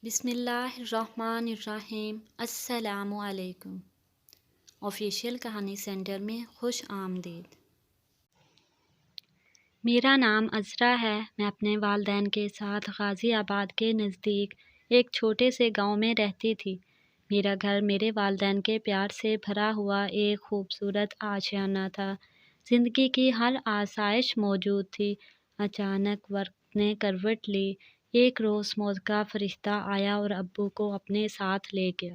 بسم اللہ الرحمن الرحیم۔ السلام علیکم۔ آفیشیل کہانی سینٹر میں خوش آمدید۔ میرا نام عذرا ہے۔ میں اپنے والدین کے ساتھ غازی آباد کے نزدیک ایک چھوٹے سے گاؤں میں رہتی تھی۔ میرا گھر میرے والدین کے پیار سے بھرا ہوا ایک خوبصورت آشیانہ تھا۔ زندگی کی ہر آسائش موجود تھی۔ اچانک وقت نے کروٹ لی۔ ایک روز موت کا فرشتہ آیا اور ابو کو اپنے ساتھ لے گیا۔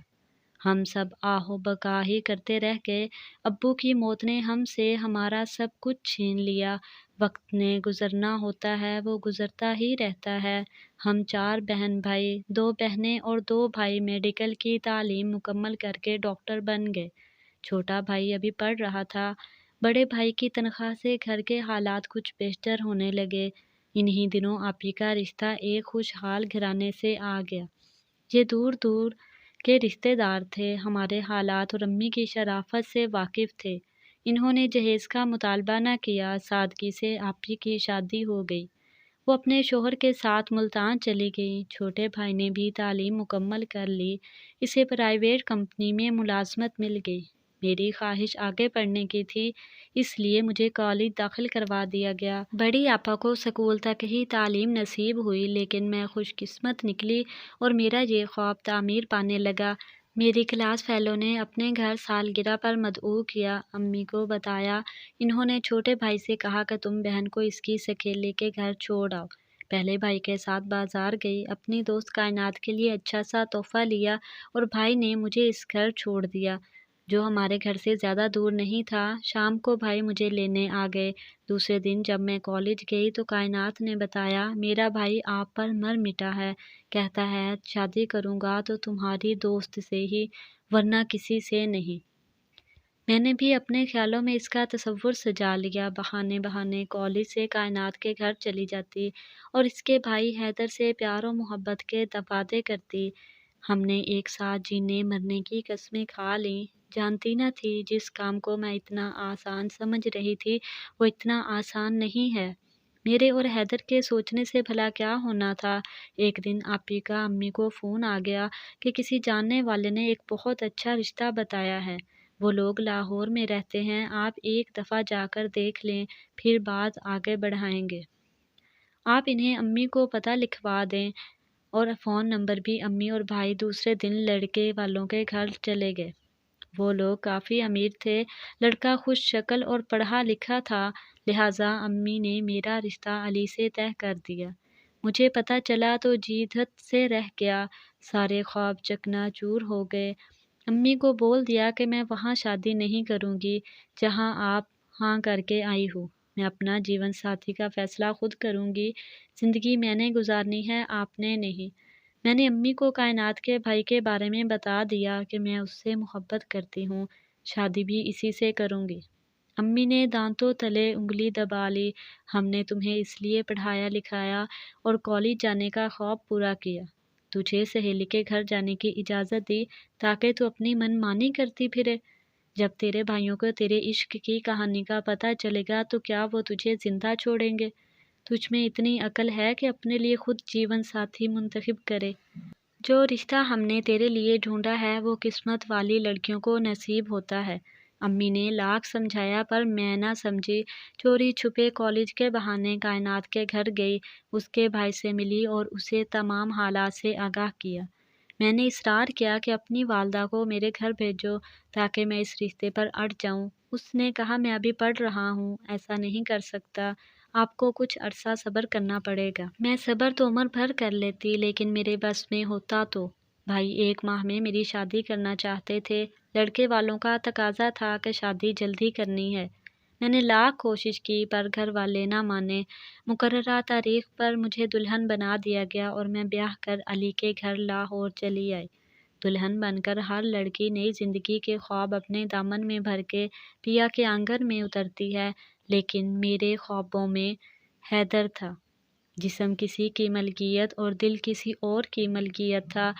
ہم سب آہو بکاہی کرتے رہ گئے۔ ابو کی موت نے ہم سے ہمارا سب کچھ چھین لیا۔ وقت نے گزرنا ہوتا ہے، وہ گزرتا ہی رہتا ہے۔ ہم 4 بہن بھائی، 2 بہنیں اور 2 بھائی میڈیکل کی تعلیم مکمل کر کے ڈاکٹر بن گئے۔ چھوٹا بھائی ابھی پڑھ رہا تھا۔ بڑے بھائی کی تنخواہ سے گھر کے حالات کچھ بہتر ہونے لگے۔ انہی دنوں آپی کا رشتہ ایک خوشحال گھرانے سے آ گیا۔ یہ دور دور کے رشتے دار تھے، ہمارے حالات اور امی کی شرافت سے واقف تھے۔ انہوں نے جہیز کا مطالبہ نہ کیا۔ سادگی سے آپی کی شادی ہو گئی۔ وہ اپنے شوہر کے ساتھ ملتان چلی گئی۔ چھوٹے بھائی نے بھی تعلیم مکمل کر لی۔ اسے پرائیویٹ کمپنی میں ملازمت مل گئی۔ میری خواہش آگے پڑھنے کی تھی، اس لیے مجھے کالج داخل کروا دیا گیا۔ بڑی آپا کو سکول تک ہی تعلیم نصیب ہوئی، لیکن میں خوش قسمت نکلی اور میرا یہ خواب تعمیر پانے لگا۔ میری کلاس فیلو نے اپنے گھر سالگرہ پر مدعو کیا۔ امی کو بتایا۔ انہوں نے چھوٹے بھائی سے کہا کہ تم بہن کو اس کی سکھیلے کے گھر چھوڑ آؤ۔ پہلے بھائی کے ساتھ بازار گئی، اپنی دوست کائنات کے لیے اچھا سا تحفہ لیا اور بھائی نے مجھے اس گھر چھوڑ دیا، جو ہمارے گھر سے زیادہ دور نہیں تھا۔ شام کو بھائی مجھے لینے آ گئے۔ دوسرے دن جب میں کالج گئی تو کائنات نے بتایا، میرا بھائی آپ پر مر مٹا ہے۔ کہتا ہے شادی کروں گا تو تمہاری دوست سے ہی، ورنہ کسی سے نہیں۔ میں نے بھی اپنے خیالوں میں اس کا تصور سجا لیا۔ بہانے بہانے کالج سے کائنات کے گھر چلی جاتی اور اس کے بھائی حیدر سے پیار و محبت کے وعدے کرتی۔ ہم نے ایک ساتھ جینے مرنے کی قسمیں کھا لیں۔ جانتی نہ تھی جس کام کو میں اتنا آسان سمجھ رہی تھی وہ اتنا آسان نہیں ہے۔ میرے اور حیدر کے سوچنے سے بھلا کیا ہونا تھا۔ ایک دن آپی کا امی کو فون آ گیا کہ کسی جاننے والے نے ایک بہت اچھا رشتہ بتایا ہے۔ وہ لوگ لاہور میں رہتے ہیں، آپ ایک دفعہ جا کر دیکھ لیں، پھر بات آگے بڑھائیں گے۔ آپ انہیں امی کو پتہ لکھوا دیں۔ اور فون نمبر بھی۔ امی اور بھائی دوسرے دن لڑکے والوں کے گھر چلے گئے۔ وہ لوگ کافی امیر تھے۔ لڑکا خوش شکل اور پڑھا لکھا تھا، لہٰذا امی نے میرا رشتہ علی سے طے کر دیا۔ مجھے پتہ چلا تو جی دھت سے رہ گیا۔ سارے خواب چکنا چور ہو گئے۔ امی کو بول دیا کہ میں وہاں شادی نہیں کروں گی جہاں آپ ہاں کر کے آئی ہو۔ میں اپنا جیون ساتھی کا فیصلہ خود کروں گی۔ زندگی میں نے گزارنی ہے، آپ نے نہیں۔ میں نے امی کو کائنات کے بھائی کے بارے میں بتا دیا کہ میں اس سے محبت کرتی ہوں، شادی بھی اسی سے کروں گی۔ امی نے دانتوں تلے انگلی دبا لی۔ ہم نے تمہیں اس لیے پڑھایا لکھایا اور کالج جانے کا خواب پورا کیا۔ تجھے سہیلی کے گھر جانے کی اجازت دی تاکہ تو اپنی من مانی کرتی پھرے۔ جب تیرے بھائیوں کو تیرے عشق کی کہانی کا پتہ چلے گا تو کیا وہ تجھے زندہ چھوڑیں گے؟ تجھ میں اتنی عقل ہے کہ اپنے لیے خود جیون ساتھی منتخب کرے۔ جو رشتہ ہم نے تیرے لیے ڈھونڈا ہے وہ قسمت والی لڑکیوں کو نصیب ہوتا ہے۔ امی نے لاکھ سمجھایا پر میں نہ سمجھی۔ چوری چھپے کالج کے بہانے کائنات کے گھر گئی، اس کے بھائی سے ملی اور اسے تمام حالات سے آگاہ کیا۔ میں نے اصرار کیا کہ اپنی والدہ کو میرے گھر بھیجو تاکہ میں اس رشتے پر اڑ جاؤں۔ اس نے کہا میں ابھی پڑھ رہا ہوں، ایسا نہیں کر سکتا، آپ کو کچھ عرصہ صبر کرنا پڑے گا۔ میں صبر تو عمر بھر کر لیتی، لیکن میرے بس میں ہوتا تو۔ بھائی 1 ماہ میں میری شادی کرنا چاہتے تھے۔ لڑکے والوں کا تقاضا تھا کہ شادی جلدی کرنی ہے۔ میں نے لاکھ کوشش کی پر گھر والے نہ مانے۔ مقررہ تاریخ پر مجھے دلہن بنا دیا گیا اور میں بیاہ کر علی کے گھر لاہور چلی آئی۔ دلہن بن کر ہر لڑکی نئی زندگی کے خواب اپنے دامن میں بھر کے پیا کے آنگن میں اترتی ہے، لیکن میرے خوابوں میں حیدر تھا۔ جسم کسی کی ملکیت اور دل کسی اور کی ملکیت تھا۔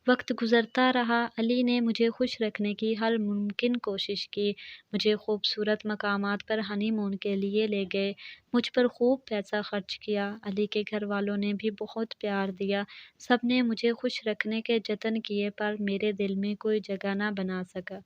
وقت گزرتا رہا، علی نے مجھے خوش رکھنے کی ہر ممکن کوشش کی۔ مجھے خوبصورت مقامات پر ہنی مون کے لیے لے گئے، مجھ پر خوب پیسہ خرچ کیا۔ علی کے گھر والوں نے بھی بہت پیار دیا، سب نے مجھے خوش رکھنے کے جتن کیے، پر میرے دل میں کوئی جگہ نہ بنا سکا۔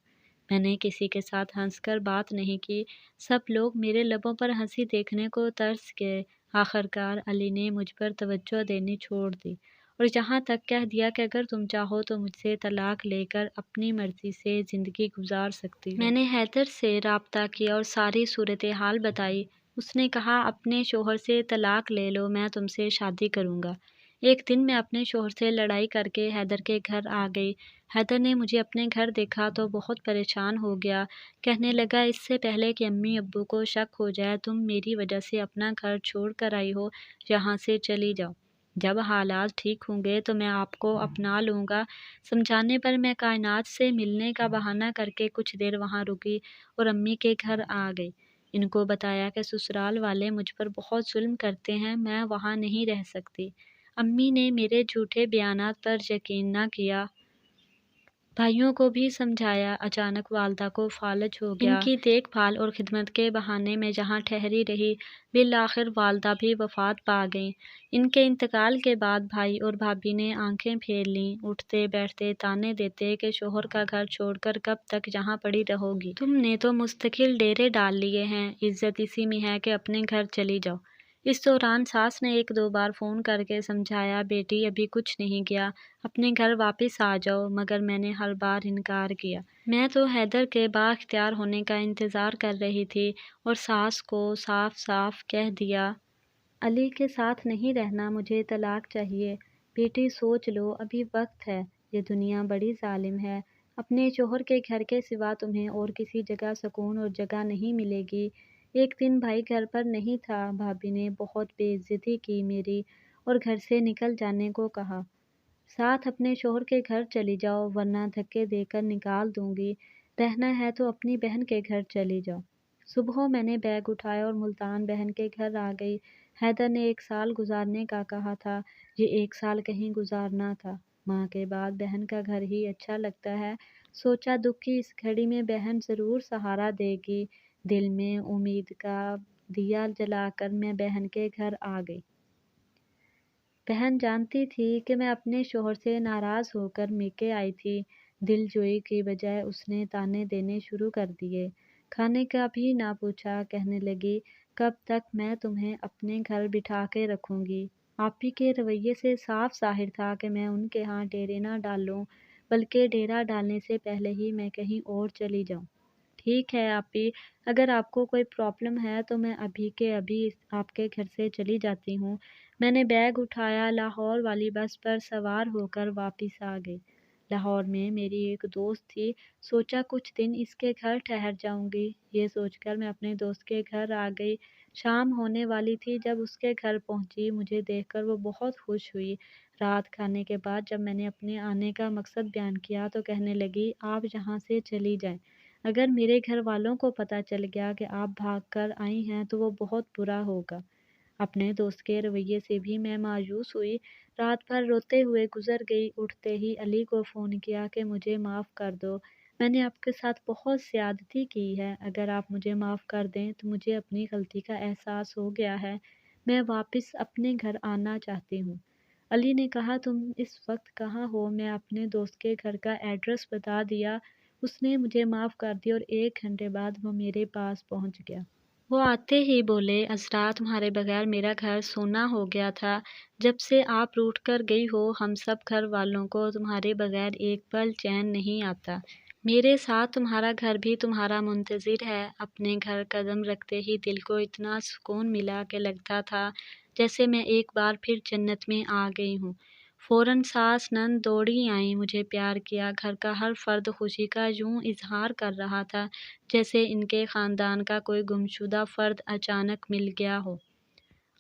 میں نے کسی کے ساتھ ہنس کر بات نہیں کی، سب لوگ میرے لبوں پر ہنسی دیکھنے کو ترس گئے۔ آخرکار علی نے مجھ پر توجہ دینی چھوڑ دی اور یہاں تک کہہ دیا کہ اگر تم چاہو تو مجھ سے طلاق لے کر اپنی مرضی سے زندگی گزار سکتی ہو۔ میں نے حیدر سے رابطہ کیا اور ساری صورتحال بتائی۔ اس نے کہا اپنے شوہر سے طلاق لے لو، میں تم سے شادی کروں گا۔ ایک دن میں اپنے شوہر سے لڑائی کر کے حیدر کے گھر آ گئی۔ حیدر نے مجھے اپنے گھر دیکھا تو بہت پریشان ہو گیا، کہنے لگا اس سے پہلے کہ امی ابو کو شک ہو جائے تم میری وجہ سے اپنا گھر چھوڑ کر آئی ہو، یہاں سے چلی جاؤ، جب حالات ٹھیک ہوں گے تو میں آپ کو اپنا لوں گا۔ سمجھانے پر میں کائنات سے ملنے کا بہانہ کر کے کچھ دیر وہاں رکی اور امی کے گھر آ گئی۔ ان کو بتایا کہ سسرال والے مجھ پر بہت ظلم کرتے ہیں، میں وہاں نہیں رہ سکتی۔ امی نے میرے جھوٹے بیانات پر یقین نہ کیا، بھائیوں کو بھی سمجھایا۔ اچانک والدہ کو فالج ہو گیا۔ ان کی دیکھ بھال اور خدمت کے بہانے میں جہاں ٹھہری رہی، بالآخر والدہ بھی وفات پا گئیں۔ ان کے انتقال کے بعد بھائی اور بھابھی نے آنکھیں پھیر لیں، اٹھتے بیٹھتے تانے دیتے کہ شوہر کا گھر چھوڑ کر کب تک یہاں پڑی رہو گی؟ تم نے تو مستقل ڈیرے ڈال لیے ہیں، عزت اسی میں ہے کہ اپنے گھر چلی جاؤ۔ اس دوران ساس نے ایک دو بار فون کر کے سمجھایا بیٹی ابھی کچھ نہیں گیا، اپنے گھر واپس آ جاؤ، مگر میں نے ہر بار انکار کیا۔ میں تو حیدر کے بااختیار ہونے کا انتظار کر رہی تھی اور ساس کو صاف صاف کہہ دیا علی کے ساتھ نہیں رہنا، مجھے طلاق چاہیے۔ بیٹی سوچ لو، ابھی وقت ہے، یہ دنیا بڑی ظالم ہے، اپنے شوہر کے گھر کے سوا تمہیں اور کسی جگہ سکون اور جگہ نہیں ملے گی۔ ایک دن بھائی گھر پر نہیں تھا، بھابھی نے بہت بے عزتی کی میری اور گھر سے نکل جانے کو کہا، ساتھ اپنے شوہر کے گھر چلی جاؤ ورنہ دھکے دے کر نکال دوں گی، رہنا ہے تو اپنی بہن کے گھر چلی جاؤ۔ صبح میں نے بیگ اٹھایا اور ملتان بہن کے گھر آ گئی۔ حیدر نے 1 سال گزارنے کا کہا تھا، یہ 1 سال کہیں گزارنا تھا۔ ماں کے بعد بہن کا گھر ہی اچھا لگتا ہے، سوچا دکھ کی اس گھڑی میں بہن ضرور سہارا دے گی۔ دل میں امید کا دیا جلا کر میں بہن کے گھر آ گئی۔ بہن جانتی تھی کہ میں اپنے شوہر سے ناراض ہو کر میکے آئی تھی۔ دل جوئی کی بجائے اس نے تانے دینے شروع کر دیے، کھانے کا بھی نہ پوچھا، کہنے لگی کب تک میں تمہیں اپنے گھر بٹھا کے رکھوں گی؟ آپی کے رویے سے صاف ظاہر تھا کہ میں ان کے ہاں ڈیرے نہ ڈالوں، بلکہ ڈیرا ڈالنے سے پہلے ہی میں کہیں اور چلی جاؤں۔ ٹھیک ہے آپی، اگر آپ کو کوئی پرابلم ہے تو میں ابھی کے ابھی آپ کے گھر سے چلی جاتی ہوں۔ میں نے بیگ اٹھایا، لاہور والی بس پر سوار ہو کر واپس آ گئی۔ لاہور میں میری ایک دوست تھی، سوچا کچھ دن اس کے گھر ٹھہر جاؤں گی۔ یہ سوچ کر میں اپنے دوست کے گھر آ گئی۔ شام ہونے والی تھی جب اس کے گھر پہنچی، مجھے دیکھ کر وہ بہت خوش ہوئی۔ رات کھانے کے بعد جب میں نے اپنے آنے کا مقصد بیان کیا تو کہنے لگی آپ یہاں سے چلی جائیں، اگر میرے گھر والوں کو پتہ چل گیا کہ آپ بھاگ کر آئی ہیں تو وہ بہت برا ہوگا۔ اپنے دوست کے رویے سے بھی میں مایوس ہوئی، رات بھر روتے ہوئے گزر گئی۔ اٹھتے ہی علی کو فون کیا کہ مجھے معاف کر دو، میں نے آپ کے ساتھ بہت زیادتی کی ہے، اگر آپ مجھے معاف کر دیں تو مجھے اپنی غلطی کا احساس ہو گیا ہے، میں واپس اپنے گھر آنا چاہتی ہوں۔ علی نے کہا تم اس وقت کہاں ہو؟ میں اپنے دوست کے گھر کا ایڈریس بتا دیا، اس نے مجھے معاف کر دیا اور 1 گھنٹے بعد وہ میرے پاس پہنچ گیا۔ وہ آتے ہی بولے عذرا تمہارے بغیر میرا گھر سونا ہو گیا تھا، جب سے آپ روٹھ کر گئی ہو ہم سب گھر والوں کو تمہارے بغیر ایک پل چین نہیں آتا، میرے ساتھ تمہارا گھر بھی تمہارا منتظر ہے۔ اپنے گھر قدم رکھتے ہی دل کو اتنا سکون ملا کہ لگتا تھا جیسے میں ایک بار پھر جنت میں آ گئی ہوں۔ فوراً ساس نند دوڑی آئیں، مجھے پیار کیا، گھر کا ہر فرد خوشی کا یوں اظہار کر رہا تھا جیسے ان کے خاندان کا کوئی گمشدہ فرد اچانک مل گیا ہو۔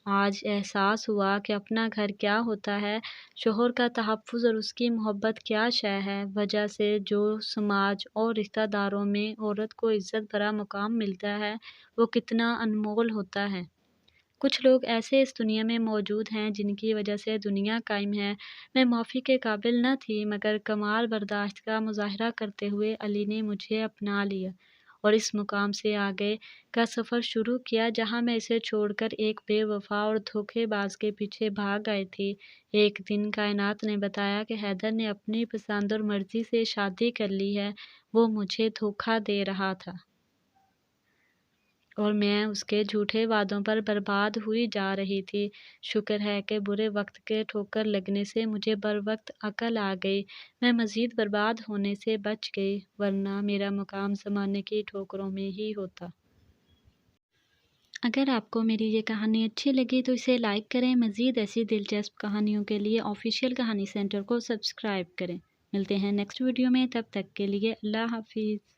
آج احساس ہوا کہ اپنا گھر کیا ہوتا ہے، شوہر کا تحفظ اور اس کی محبت کیا شے ہے، وجہ سے جو سماج اور رشتہ داروں میں عورت کو عزت بھرا مقام ملتا ہے وہ کتنا انمول ہوتا ہے۔ کچھ لوگ ایسے اس دنیا میں موجود ہیں جن کی وجہ سے دنیا قائم ہے۔ میں معافی کے قابل نہ تھی، مگر کمال برداشت کا مظاہرہ کرتے ہوئے علی نے مجھے اپنا لیا اور اس مقام سے آگے کا سفر شروع کیا جہاں میں اسے چھوڑ کر ایک بے وفا اور دھوکے باز کے پیچھے بھاگ آئی تھی۔ ایک دن کائنات نے بتایا کہ حیدر نے اپنی پسند اور مرضی سے شادی کر لی ہے۔ وہ مجھے دھوکا دے رہا تھا اور میں اس کے جھوٹے وعدوں پر برباد ہوئی جا رہی تھی۔ شکر ہے کہ برے وقت کے ٹھوکر لگنے سے مجھے بروقت عقل آ گئی۔ میں مزید برباد ہونے سے بچ گئی، ورنہ میرا مقام زمانے کی ٹھوکروں میں ہی ہوتا۔ اگر آپ کو میری یہ کہانی اچھی لگی تو اسے لائک کریں۔ مزید ایسی دلچسپ کہانیوں کے لیے آفیشیل کہانی سینٹر کو سبسکرائب کریں۔ ملتے ہیں نیکسٹ ویڈیو میں، تب تک کے لیے اللہ حافظ۔